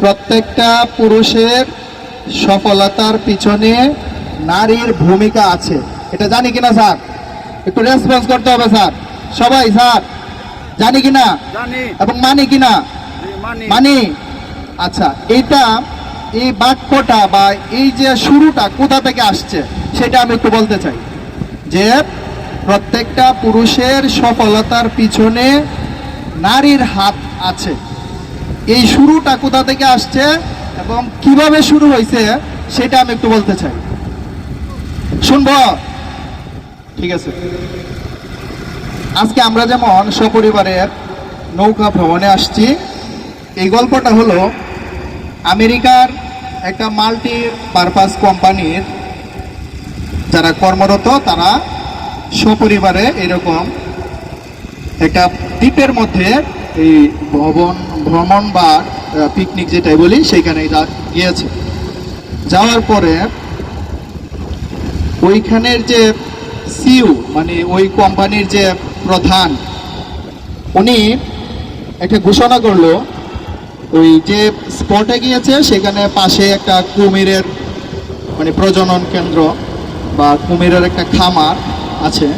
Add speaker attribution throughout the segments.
Speaker 1: প্রত্যেকটা পুরুষের সফলতার পিছনে নারীর ভূমিকা আছে। এটা জানি কিনা স্যার? একটু রেসপন্স করতে হবে স্যার। সবাই স্যার জানি কিনা এবং মানি কিনা? মানি। আচ্ছা, এই বাক্যটা বা এই যে শুরুটা কোথা থেকে আসছে সেটা আমি একটু বলতে চাই। যে প্রত্যেকটা পুরুষের সফলতার পিছনে নারীর হাত আছে, এই শুরুটা কোথা থেকে আসছে এবং কিভাবে শুরু হয়েছে সেটা আমি একটু বলতে চাই। শুনব? ঠিক আছে। আজকে আমরা যেমন সপরিবারের নৌকা ভ্রমণে আসছি, এই গল্পটা হলো আমেরিকার একটা মাল্টি পারপাস কোম্পানির যারা কর্মরত, তারা সপরিবারে এরকম একটা দ্বীপের মধ্যে এই ভ্রমণ বা পিকনিক যেটাই বলি সেখানে গিয়েছে। যাওয়ার পরে ওইখানের যে সিইও মানে ওই কোম্পানির যে প্রধান, উনি একটা ঘোষণা করলো ওই যে স্পটে গিয়েছে সেখানে পাশে একটা কুমিরের মানে প্রজনন কেন্দ্র বা কুমিরের একটা খামার আছে।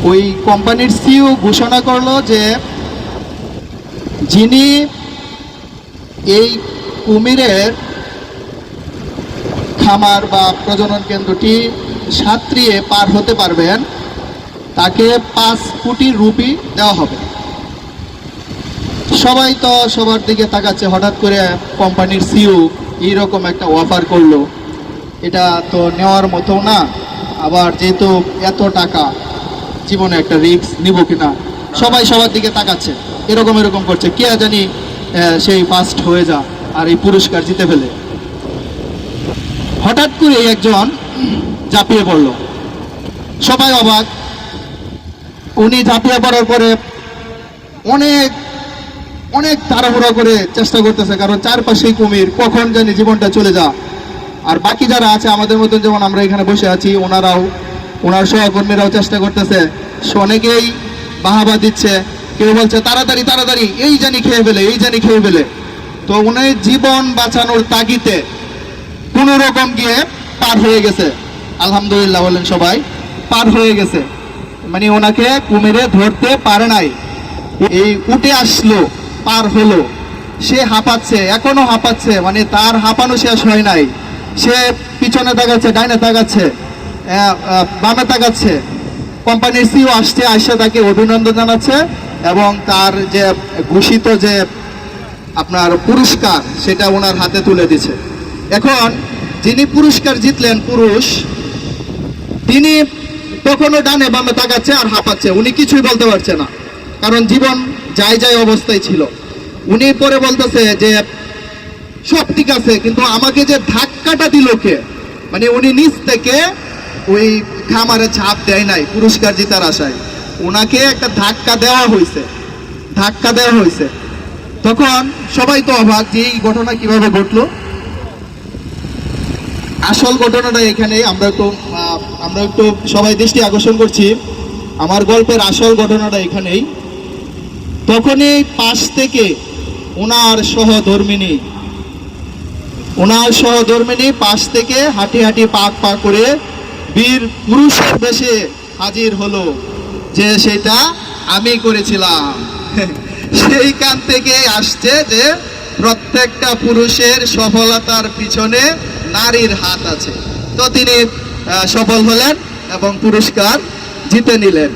Speaker 1: ওই কোম্পানির সিইও ঘোষণা করলো যে যিনি এই কুমিরের খামার বা প্রজনন কেন্দ্রটি সাঁতরিয়ে পার হতে পারবেন তাকে 5 কোটি রুপি দেওয়া হবে। সবাই তো সবার দিকে তাকাচ্ছে, হঠাৎ করে কোম্পানির সিইও এইরকম একটা অফার করলো, এটা তো নেওয়ার মতো না। আবার যেহেতু এত টাকা, জীবনে একটা রিস্ক নিব কিনা, সবাই সবার দিকে তাকাচ্ছে, এরকম করছে, কে জানি সেই ফার্স্ট হয়ে যা আর এই পুরস্কার জিতে ফেলে। হঠাৎ করে একজন ঝাঁপিয়ে পড়লো, সবাই অবাক। উনি ঝাঁপিয়ে পড়ার পরে অনেক অনেক তাড়াহুড়ো করে চেষ্টা করতেছে, কারণ চারপাশেই কুমির, কখন জানি জীবনটা চলে যা। আর বাকি যারা আছে আমাদের মতন, যেমন আমরা এখানে বসে আছি, ওনার সহকর্মীরাও চেষ্টা করতেছে, অনেকেই বাহাবা দিচ্ছে, কেউ বলছে তাড়াতাড়ি তাড়াতাড়ি, এই জানি খেয়ে ফেলে। তো উনি জীবন বাঁচানোর তাগিদে কোনো রকম গিয়ে পার হয়ে গেছে। আলহামদুলিল্লাহ বলেন সবাই, পার হয়ে গেছে। মানে ওনাকে কুমিরে ধরতে পারে নাই, এই উঠে আসলো, পার হলো। সে হাঁপাচ্ছে, এখনো হাঁপাচ্ছে, মানে তার হাঁপানো শেষ হয় নাই। সে পিছনে তাকাচ্ছে, ডাইনে তাকাচ্ছে, বামে তাকাচ্ছে। কোম্পানির সিইও আসছে তাকে অভিনন্দন জানাচ্ছে এবং তার যে ঘোষিত যে আপনার পুরস্কার সেটা ওনার হাতে তুলে দিচ্ছে। এখন যিনি পুরস্কার জিতলেন পুরুষ, তিনি তখনও ডানে বামে তাকাচ্ছে আর হাঁপাচ্ছে, উনি কিছুই বলতে পারছে না, কারণ জীবন যায় অবস্থায় ছিল। উনি পরে বলতেছে যে সব ঠিক আছে, কিন্তু আমাকে যে ধাক্কাটা দিল কে? মানে উনি নিচ থেকে ওই খামারে ঝাঁপ দেয় নাই পুরস্কার জেতার আশায়, ওনাকে একটা ধাক্কা দেওয়া হয়েছে। তখন সবাই তো অবাক যে এই ঘটনা কিভাবে ঘটলো। আসল ঘটনাটা এখানেই, আমরা একটু সবাই দৃষ্টি আকর্ষণ করছি। আমার গল্পের আসল ঘটনাটা এখানেই। তখনই পাশ থেকে ওনার সহধর্মিনী পাশ থেকে হাঁটি পা করে বীর পুরুষের বেশে হাজির হলো, যে সেটা আমি করেছিলাম। সেইখান থেকে আসছে যে প্রত্যেকটা পুরুষের সফলতার পিছনে নারীর হাত আছে। তো তিনি সফল হলেন এবং পুরস্কার জিতে নিলেন।